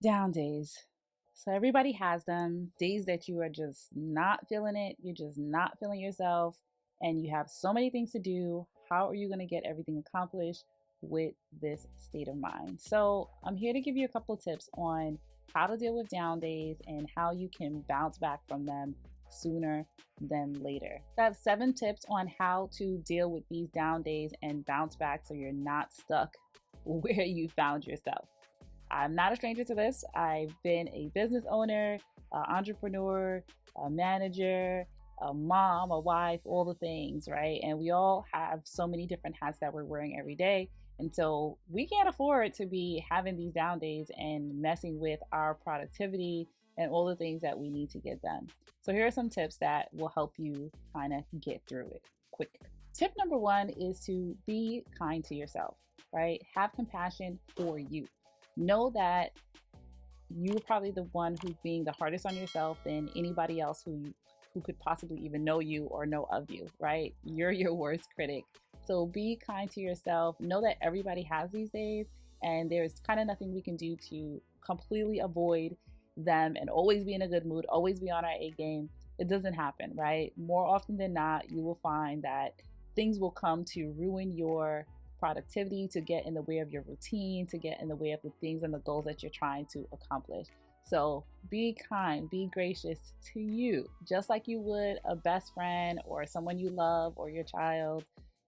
Down days. So everybody has them. Days that you are just not feeling it, you're just not feeling yourself, and you have so many things to do. How are you going to get everything accomplished with this state of mind? So I'm here to give you a couple of tips on how to deal with down days and how you can bounce back from them sooner than later. So I have 7 tips on how to deal with these down days and bounce back so you're not stuck where you found yourself. I'm not a stranger to this. I've been a business owner, an entrepreneur, a manager, a mom, a wife, all the things, right? And we all have so many different hats that we're wearing every day. And so we can't afford to be having these down days and messing with our productivity and all the things that we need to get done. So here are some tips that will help you kind of get through it quicker. Tip number 1 is to be kind to yourself, right? Have compassion for you. Know that you're probably the one who's being the hardest on yourself than anybody else who could possibly even know you or know of you, right? You're your worst critic. So be kind to yourself. Know that everybody has these days, and there's kind of nothing we can do to completely avoid them and always be in a good mood, always be on our A game. It doesn't happen, right? More often than not, you will find that things will come to ruin your productivity, to get in the way of your routine, to get in the way of the things and the goals that you're trying to accomplish. So be kind, be gracious to you, just like you would a best friend or someone you love or your child.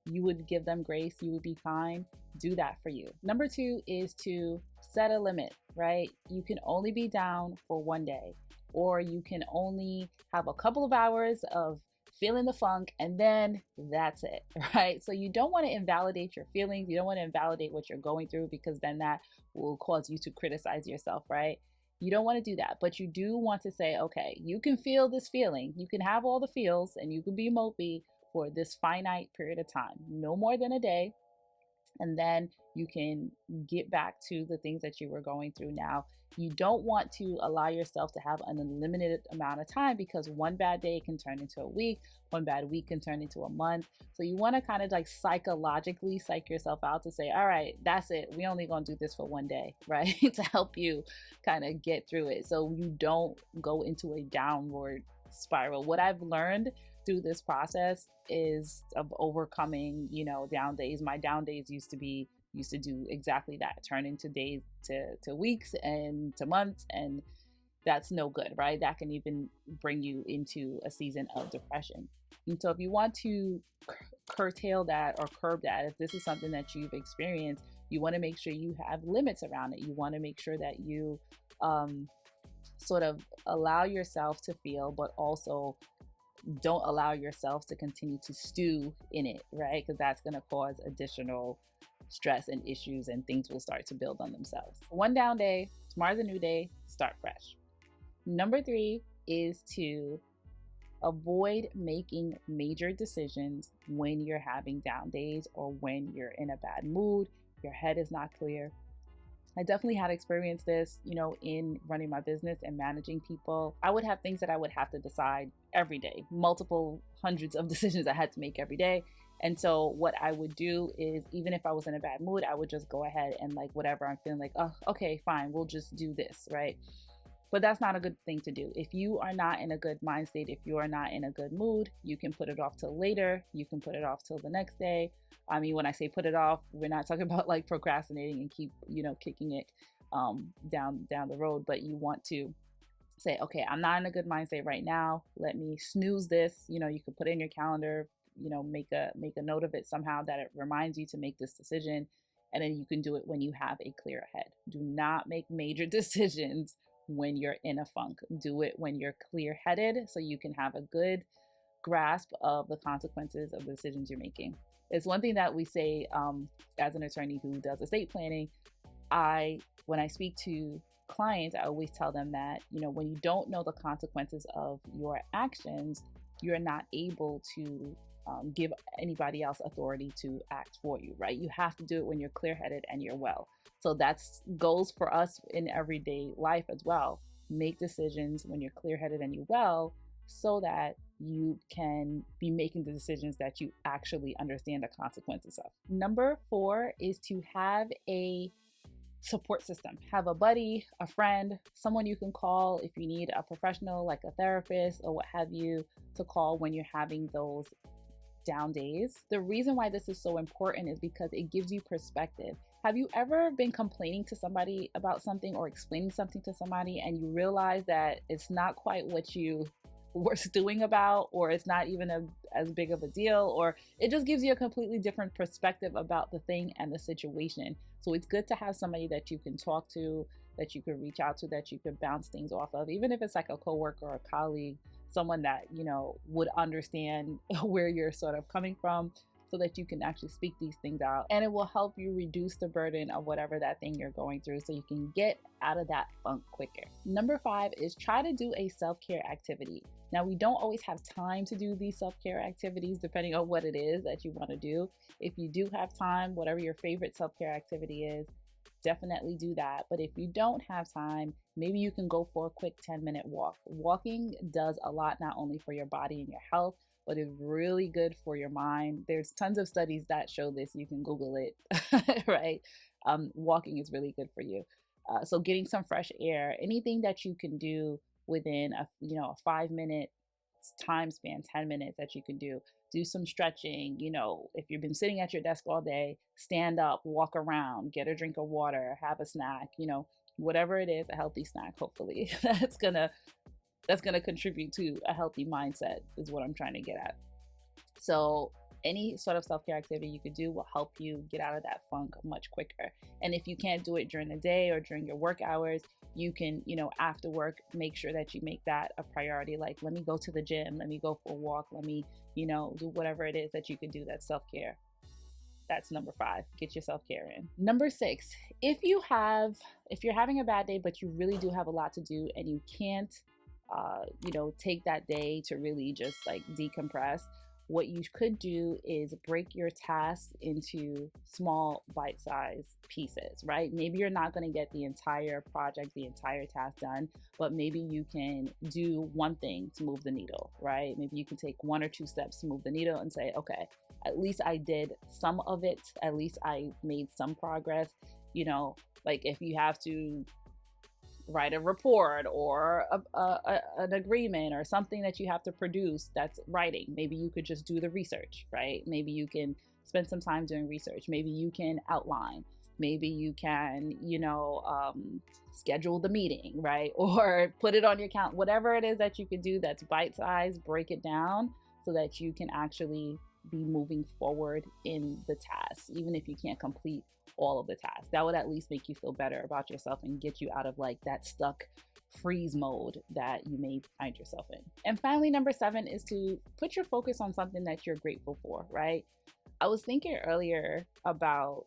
You would give them grace, you would be kind. Do that for you. Number 2 is to set a limit, right? You can only be down for one day, or you can only have a couple of hours of feeling the funk, and then that's it, right? So you don't want to invalidate your feelings. You don't want to invalidate what you're going through, because then that will cause you to criticize yourself, right? You don't want to do that, but you do want to say, okay, you can feel this feeling. You can have all the feels and you can be mopey for this finite period of time, no more than a day. And then you can get back to the things that you were going through now. You don't want to allow yourself to have an unlimited amount of time, because one bad day can turn into a week, one bad week can turn into a month. So you want to kind of like psychologically psych yourself out to say, all right, that's it. We only going to do this for one day, right? To help you kind of get through it so you don't go into a downward spiral. What I've learned through this process is of overcoming, down days. My down days used to do exactly that, turn into days to weeks and to months, and that's no good, right? That can even bring you into a season of depression. And so if you want to curtail that or curb that, if this is something that you've experienced, you want to make sure you have limits around it. You want to make sure that you sort of allow yourself to feel, but also don't allow yourself to continue to stew in it, right? Because that's going to cause additional stress and issues, and things will start to build on themselves. One down day, tomorrow's a new day, start fresh. Number 3 is to avoid making major decisions when you're having down days or when you're in a bad mood, your head is not clear. I definitely had experienced this, in running my business and managing people. I would have things that I would have to decide every day, multiple hundreds of decisions I had to make every day. And so what I would do is, even if I was in a bad mood, I would just go ahead and whatever I'm feeling, oh, okay, fine, we'll just do this, right? But that's not a good thing to do. If you are not in a good mind state, if you are not in a good mood, you can put it off till later. You can put it off till the next day. I mean, when I say put it off, we're not talking about procrastinating and keep, kicking it down the road. But you want to say, okay, I'm not in a good mind state right now. Let me snooze this. You can put it in your calendar, make a note of it somehow that it reminds you to make this decision. And then you can do it when you have a clear head. Do not make major decisions when you're in a funk. Do it when you're clear-headed, so you can have a good grasp of the consequences of the decisions you're making. It's one thing that we say as an attorney who does estate planning. When I speak to clients, I always tell them that, when you don't know the consequences of your actions, you're not able to give anybody else authority to act for you, right? You have to do it when you're clear-headed and you're well. So that's goes for us in everyday life as well. Make decisions when you're clear-headed and you're well, so that you can be making the decisions that you actually understand the consequences of. Number 4 is to have a support system. Have a buddy, a friend, someone you can call if you need a professional like a therapist or what have you to call when you're having those down days. The reason why this is so important is because it gives you perspective. Have you ever been complaining to somebody about something or explaining something to somebody and you realize that it's not quite what you were stewing about, or it's not even as big of a deal, or it just gives you a completely different perspective about the thing and the situation? So it's good to have somebody that you can talk to, that you can reach out to, that you can bounce things off of, even if it's like a coworker or a colleague, someone that would understand where you're sort of coming from, so that you can actually speak these things out, and it will help you reduce the burden of whatever that thing you're going through so you can get out of that funk quicker. Number 5 is try to do a self-care activity. Now, we don't always have time to do these self-care activities depending on what it is that you want to do. If you do have time, whatever your favorite self-care activity is, definitely do that. But if you don't have time, maybe you can go for a quick 10-minute walk. Walking does a lot, not only for your body and your health, but it's really good for your mind. There's tons of studies that show this. You can Google it, right? Walking is really good for you. So getting some fresh air, anything that you can do within a 5-minute time span, 10 minutes that you can do some stretching. If you've been sitting at your desk all day, stand up, walk around, get a drink of water, have a snack, whatever it is, a healthy snack, hopefully that's gonna contribute to a healthy mindset is what I'm trying to get at. So any sort of self-care activity you could do will help you get out of that funk much quicker. And if you can't do it during the day or during your work hours, you can, after work, make sure that you make that a priority. Like, let me go to the gym, let me go for a walk, let me, do whatever it is that you can do that's self-care. That's number 5. Get your self-care in. Number 6, if you're having a bad day, but you really do have a lot to do and you can't, take that day to really just like decompress, what you could do is break your tasks into small bite-sized pieces, right? Maybe you're not going to get the entire project, the entire task done, but maybe you can do one thing to move the needle, right? Maybe you can take 1 or 2 steps to move the needle and say, okay, at least I did some of it. At least I made some progress. Like if you have to write a report or an agreement or something that you have to produce that's writing, maybe you could just do the research, right? Maybe you can spend some time doing research. Maybe you can outline. Maybe you can, schedule the meeting, right? Or put it on your account. Whatever it is that you can do that's bite-sized, break it down so that you can actually be moving forward in the task, even if you can't complete all of the tasks. That would at least make you feel better about yourself and get you out of like that stuck freeze mode that you may find yourself in. And finally, number 7 is to put your focus on something that you're grateful for, right? I was thinking earlier about,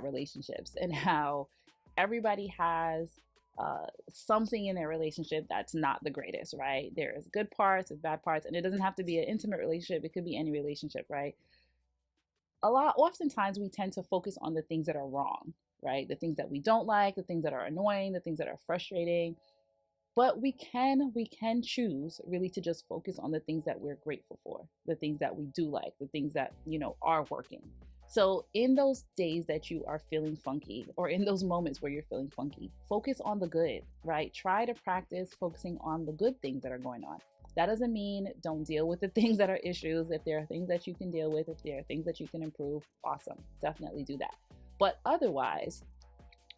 relationships and how everybody has something in their relationship that's not the greatest, right? There's good parts and bad parts, and it doesn't have to be an intimate relationship. It could be any relationship, right? Oftentimes we tend to focus on the things that are wrong, right? The things that we don't like, the things that are annoying, the things that are frustrating. But we can choose really to just focus on the things that we're grateful for, the things that we do like, the things that, are working. So in those days that you are feeling funky, or in those moments where you're feeling funky, focus on the good, right? Try to practice focusing on the good things that are going on. That doesn't mean don't deal with the things that are issues. If there are things that you can deal with, if there are things that you can improve, awesome. Definitely do that. But otherwise,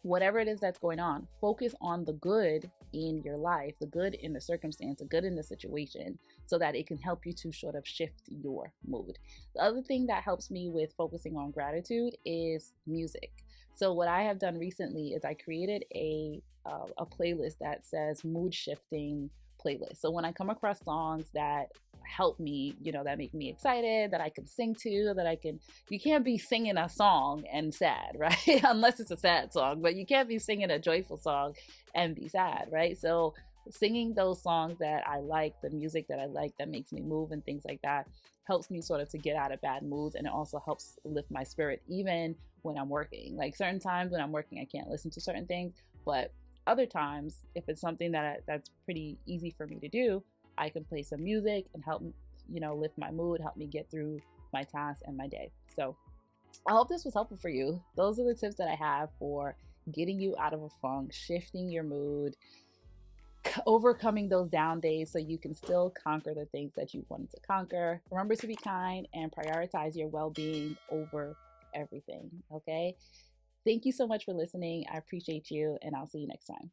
whatever it is that's going on, focus on the good in your life, the good in the circumstance, the good in the situation, so that it can help you to sort of shift your mood. The other thing that helps me with focusing on gratitude is music. So what I have done recently is I created a playlist that says mood shifting playlist. So when I come across songs that help me, that make me excited, that I can sing to, you can't be singing a song and sad, right? Unless it's a sad song, but you can't be singing a joyful song and be sad, right? So singing those songs that I like, the music that I like that makes me move and things like that helps me sort of to get out of bad moods, and it also helps lift my spirit even when I'm working. Like certain times when I'm working, I can't listen to certain things, but other times, if it's something that's pretty easy for me to do, I can play some music and help, lift my mood, help me get through my tasks and my day. So I hope this was helpful for you. Those are the tips that I have for getting you out of a funk, shifting your mood, overcoming those down days so you can still conquer the things that you wanted to conquer. Remember to be kind and prioritize your well being over everything. Okay. Thank you so much for listening. I appreciate you, and I'll see you next time.